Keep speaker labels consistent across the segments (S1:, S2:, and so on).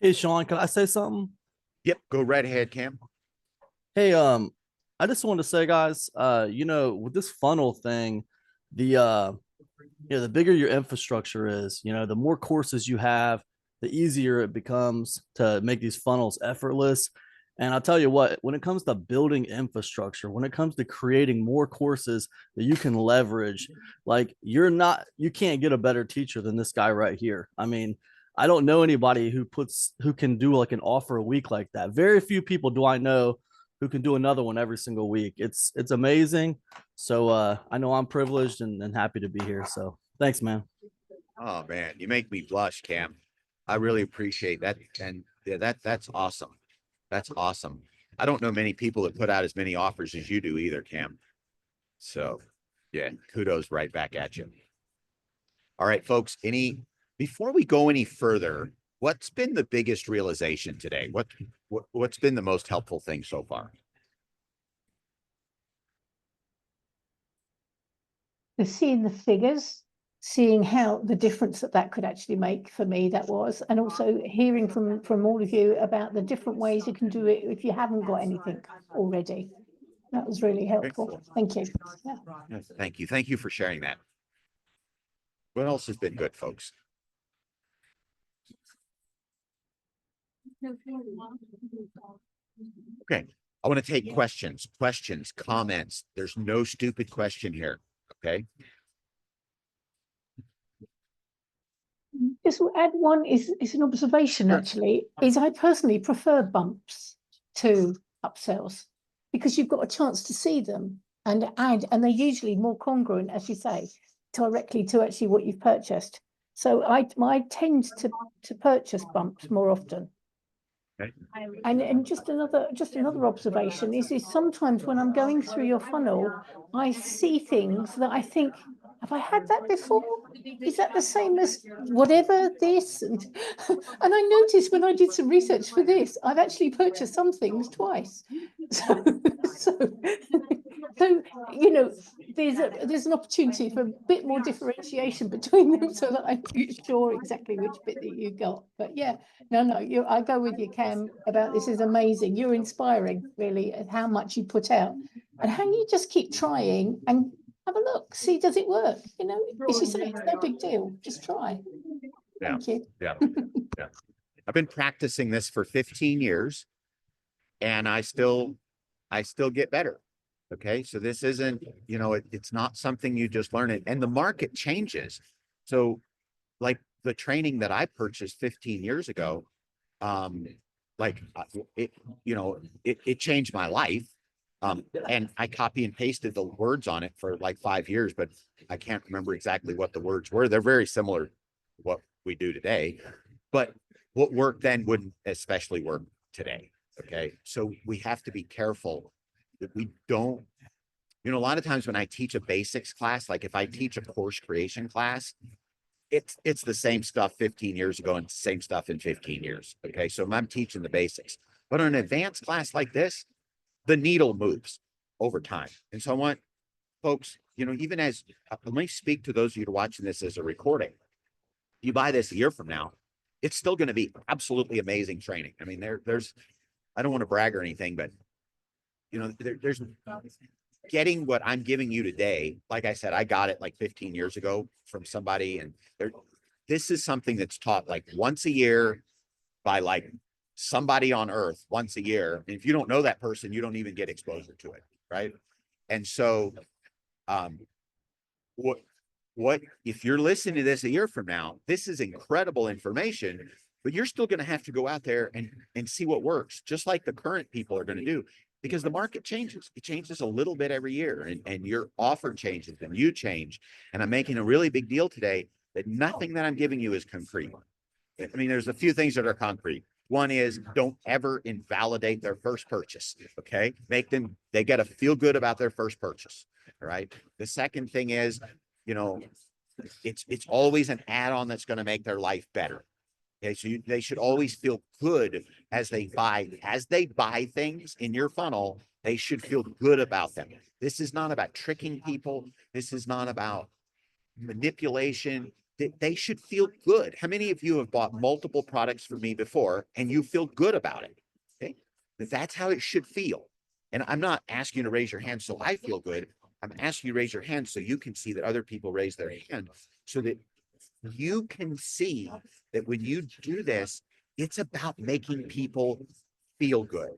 S1: Hey Sean, can I say something?
S2: Yep, go right ahead, Cam.
S1: Hey, I just wanted to say, guys, with this funnel thing, the the bigger your infrastructure is, the more courses you have, the easier it becomes to make these funnels effortless. And I'll tell you what, when it comes to building infrastructure, when it comes to creating more courses that you can leverage, like you can't get a better teacher than this guy right here. I mean, I don't know anybody who can do like an offer a week like that. Very few people do I know who can do another one every single week. It's amazing. So I know I'm privileged and happy to be here. So thanks, man.
S2: Oh man, you make me blush, Cam. I really appreciate that. And yeah, that's awesome. That's awesome. I don't know many people that put out as many offers as you do either, Cam. So yeah, kudos right back at you. All right, folks, before we go any further, what's been the biggest realization today? What's been the most helpful thing so far?
S3: Seeing the figures, seeing how the difference that could actually make for me, that was, and also hearing from all of you about the different ways you can do it if you haven't got anything already. That was really helpful. Thank you. Yeah.
S2: Yes, thank you. Thank you for sharing that. What else has been good, folks? Okay. I want to take questions, comments. There's no stupid question here. Okay.
S3: Just to add one is an observation,
S2: Sure.
S3: actually, is I personally prefer bumps to upsells because you've got a chance to see them and they're usually more congruent, as you say, directly to actually what you've purchased. So I tend to purchase bumps more often.
S2: Okay.
S3: And just another observation is sometimes when I'm going through your funnel, I see things that I think, have I had that before? Is that the same as whatever this? And and I noticed when I did some research for this, I've actually purchased some things twice. So, so, so there's an opportunity for a bit more differentiation between them so that I'm sure exactly which bit that you got. But yeah, no, I go with you, Cam, about this is amazing. You're inspiring, really, at how much you put out and how you just keep trying and have a look, see, does it work? As you say, it's no big deal. Just try.
S2: Yeah.
S3: Thank you.
S2: Yeah. Yeah. I've been practicing this for 15 years and I still get better. Okay. So this isn't, it's not something you just learn it. And the market changes. So like the training that I purchased 15 years ago, um, like it, it changed my life. And I copy and pasted the words on it for like 5 years, but I can't remember exactly what the words were. They're very similar to what we do today, but what worked then wouldn't especially work today. Okay. So we have to be careful that we don't, a lot of times when I teach a basics class, like if I teach a course creation class, it's the same stuff 15 years ago and the same stuff in 15 years. Okay. So I'm teaching the basics, but on an advanced class like this, the needle moves over time. And so I want folks, even as let me speak to those of you who are watching this as a recording. You buy this a year from now, it's still going to be absolutely amazing training. I mean, there's, I don't want to brag or anything, but there's getting what I'm giving you today. Like I said, I got it like 15 years ago from somebody, and this is something that's taught like once a year by like somebody on earth once a year. And if you don't know that person, you don't even get exposure to it. Right. And so, um, what if you're listening to this a year from now, this is incredible information, but you're still going to have to go out there and see what works, just like the current people are going to do, because the market changes. It changes a little bit every year, and your offer changes and you change. And I'm making a really big deal today that nothing that I'm giving you is concrete. I mean, there's a few things that are concrete. One is don't ever invalidate their first purchase. Okay. They got to feel good about their first purchase. All right. The second thing is, you know, it's always an add-on that's going to make their life better. Okay. So they should always feel good as they buy things in your funnel. They should feel good about them. This is not about tricking people. This is not about manipulation. they should feel good. How many of you have bought multiple products from me before and you feel good about it? Okay. That's how it should feel. And I'm not asking you to raise your hand so I feel good. I'm asking you to raise your hand so you can see that other people raise their hand, so that you can see that when you do this, it's about making people feel good.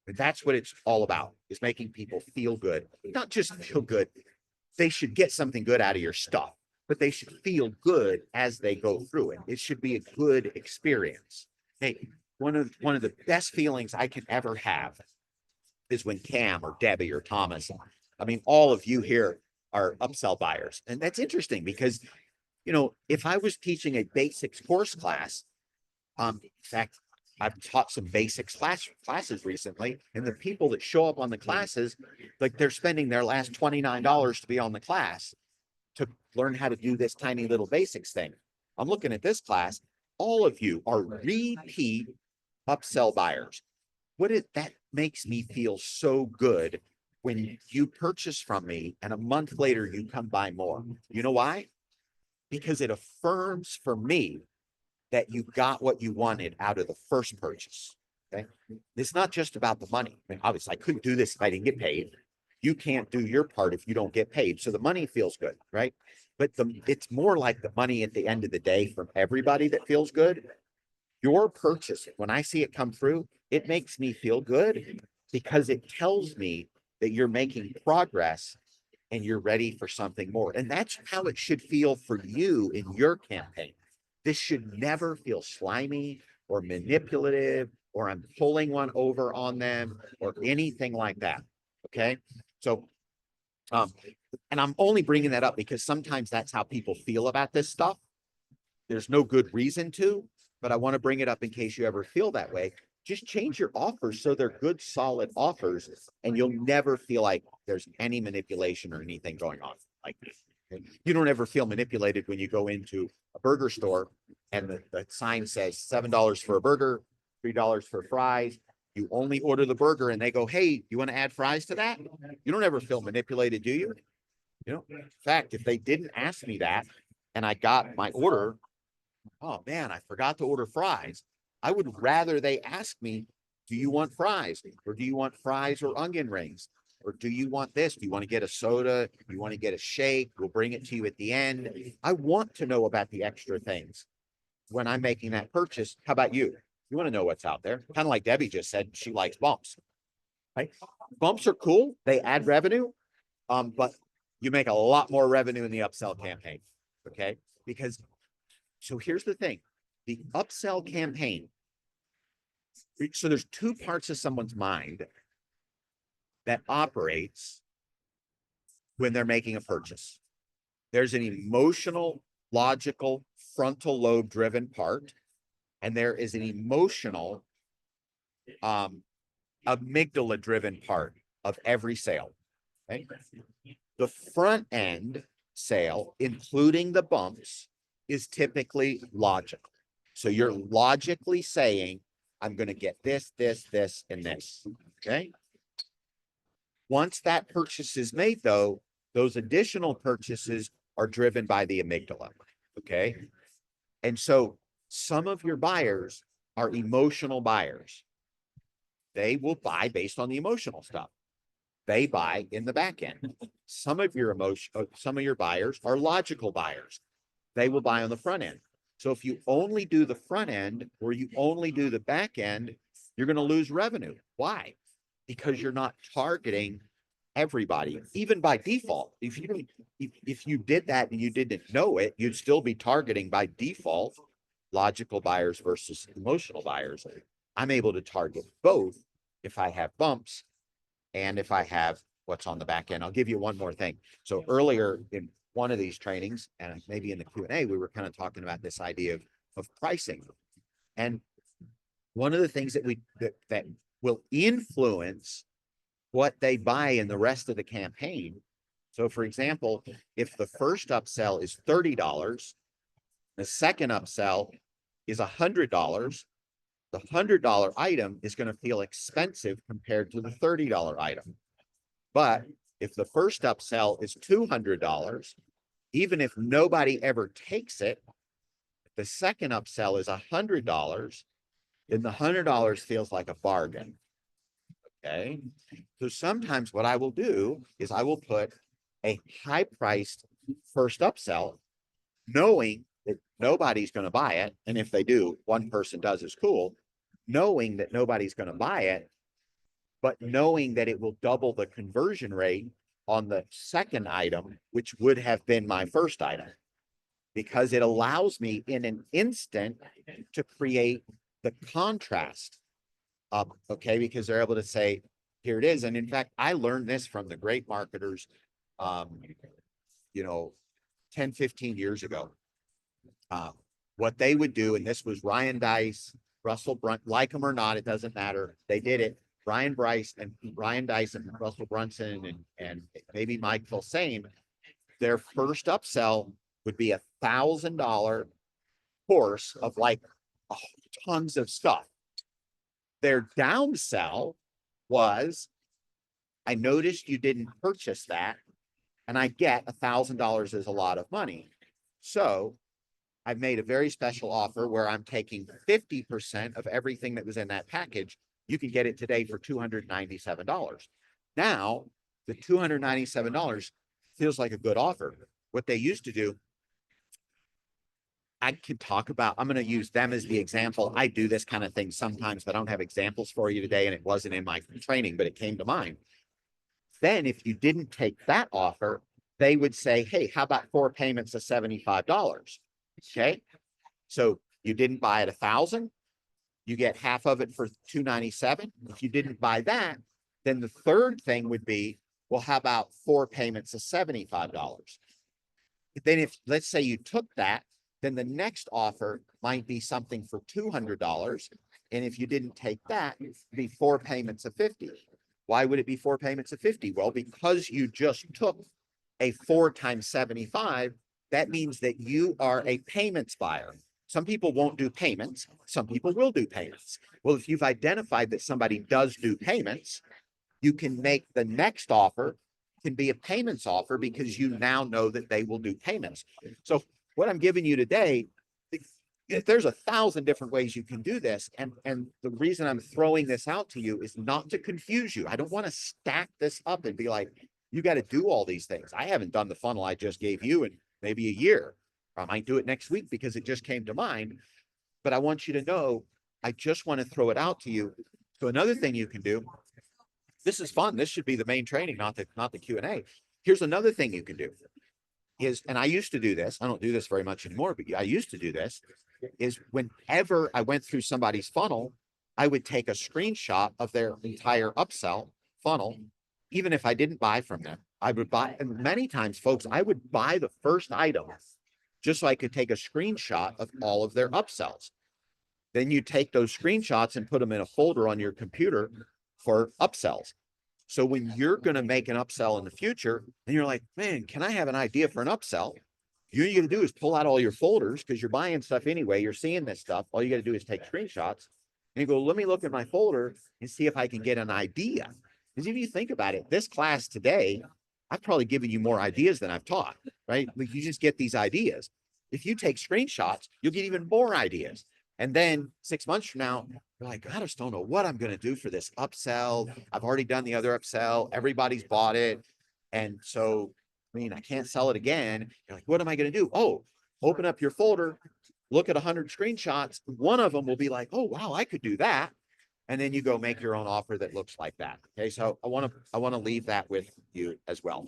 S2: And that's what it's all about, is making people feel good. Not just feel good. They should get something good out of your stuff, but they should feel good as they go through it. It should be a good experience. Hey, one of the best feelings I can ever have is when Cam or Debbie or Thomas, I mean, all of you here are upsell buyers. And that's interesting because, you know, if I was teaching a basics course class, in fact, I've taught some basics classes recently, and the people that show up on the classes, like they're spending their last $29 to be on the class to learn how to do this tiny little basics thing. I'm looking at this class. All of you are repeat upsell buyers. That makes me feel so good when you purchase from me and a month later you come buy more. You know why? Because it affirms for me that you got what you wanted out of the first purchase. Okay. It's not just about the money. I mean, obviously, I couldn't do this if I didn't get paid. You can't do your part if you don't get paid. So the money feels good, right? But it's more like the money at the end of the day from everybody that feels good. Your purchase, when I see it come through, it makes me feel good because it tells me that you're making progress and you're ready for something more. And that's how it should feel for you in your campaign. This should never feel slimy or manipulative, or I'm pulling one over on them or anything like that. Okay. So, and I'm only bringing that up because sometimes that's how people feel about this stuff. There's no good reason to, but I want to bring it up in case you ever feel that way. Just change your offers so they're good, solid offers, and you'll never feel like there's any manipulation or anything going on like this. You don't ever feel manipulated when you go into a burger store and the sign says $7 for a burger, $3 for fries. You only order the burger and they go, hey, you want to add fries to that? You don't ever feel manipulated, do you? You know, in fact, if they didn't ask me that and I got my order, oh man, I forgot to order fries. I would rather they ask me, do you want fries? Or do you want fries or onion rings? Or do you want this? Do you want to get a soda? Do you want to get a shake? We'll bring it to you at the end. I want to know about the extra things when I'm making that purchase. How about you? You want to know what's out there. Kind of like Debbie just said, she likes bumps, right? Bumps are cool. They add revenue, but you make a lot more revenue in the upsell campaign, okay? Because, so here's the thing, the upsell campaign, so there's two parts of someone's mind that operates when they're making a purchase. There's an emotional, logical, frontal lobe driven part, and there is an emotional, amygdala driven part of every sale. Okay? The front end sale, including the bumps, is typically logical. So you're logically saying, I'm going to get this, this, this, and this. Okay. Once that purchase is made, though, those additional purchases are driven by the amygdala. Okay. And so some of your buyers are emotional buyers. They will buy based on the emotional stuff. They buy in the back end. Some of your buyers are logical buyers. They will buy on the front end. So if you only do the front end or you only do the back end, you're going to lose revenue. Why? Because you're not targeting everybody, even by default. If you did that and you didn't know it, you'd still be targeting by default logical buyers versus emotional buyers. I'm able to target both if I have bumps and if I have what's on the back end. I'll give you one more thing. So earlier in one of these trainings, and maybe in the Q&A, we were kind of talking about this idea of pricing. And one of the things that will influence what they buy in the rest of the campaign. So for example, if the first upsell is $30, the second upsell is $100, the $100 item is going to feel expensive compared to the $30 item. But if the first upsell is $200, even if nobody ever takes it, the second upsell is $100, then the $100 feels like a bargain. Okay. So sometimes what I will do is I will put a high priced first upsell, knowing that nobody's going to buy it. And if they do, one person does is cool, knowing that nobody's going to buy it, but knowing that it will double the conversion rate on the second item, which would have been my first item, because it allows me in an instant to create the contrast up. Okay. Because they're able to say, here it is. And in fact, I learned this from the great marketers, you know, 10, 15 years ago. What they would do, and this was Ryan Dice, Russell Brunt, like them or not, it doesn't matter. They did it. Ryan Dice and Russell Brunson and maybe Mike Filsaime, their first upsell would be $1,000 course of like tons of stuff. Their downsell was, I noticed you didn't purchase that, and I get $1,000 is a lot of money. So I've made a very special offer where I'm taking 50% of everything that was in that package. You can get it today for $297. Now, the $297 feels like a good offer. What they used to do, I can talk about, I'm going to use them as the example. I do this kind of thing sometimes, but I don't have examples for you today, and it wasn't in my training, but it came to mind. Then if you didn't take that offer, they would say, hey, how about 4 payments of $75? Okay. So you didn't buy at 1,000, you get half of it for $297. If you didn't buy that, then the third thing would be, well, how about 4 payments of $75? Then if, let's say you took that, then the next offer might be something for $200. And if you didn't take that, it'd be 4 payments of 50. Why would it be 4 payments of 50? Well, because you just took a 4 times 75, that means that you are a payments buyer. Some people won't do payments. Some people will do payments. Well, if you've identified that somebody does do payments, you can make the next offer can be a payments offer because you now know that they will do payments. So what I'm giving you today, there's 1,000 different ways you can do this. And the reason I'm throwing this out to you is not to confuse you. I don't want to stack this up and be like, you got to do all these things. I haven't done the funnel I just gave you in maybe a year. I might do it next week because it just came to mind. But I want you to know, I just want to throw it out to you. So another thing you can do, this is fun. This should be the main training, not the Q&A. Here's another thing you can do is, and I used to do this, I don't do this very much anymore, but I used to do this, is whenever I went through somebody's funnel, I would take a screenshot of their entire upsell funnel, even if I didn't buy from them. I would buy, and many times, folks, I would buy the first item just so I could take a screenshot of all of their upsells. Then you take those screenshots and put them in a folder on your computer for upsells. So when you're going to make an upsell in the future and you're like, man, can I have an idea for an upsell? You're going to do is pull out all your folders because you're buying stuff anyway. You're seeing this stuff. All you got to do is take screenshots and you go, let me look at my folder and see if I can get an idea. Because if you think about it, this class today, I've probably given you more ideas than I've taught, right? Like you just get these ideas. If you take screenshots, you'll get even more ideas. And then 6 months from now, you're like, I just don't know what I'm going to do for this upsell. I've already done the other upsell. Everybody's bought it. And so, I mean, I can't sell it again. You're like, what am I going to do? Oh, open up your folder, look at 100 screenshots. One of them will be like, oh, wow, I could do that. And then you go make your own offer that looks like that. Okay. So I want to leave that with you as well.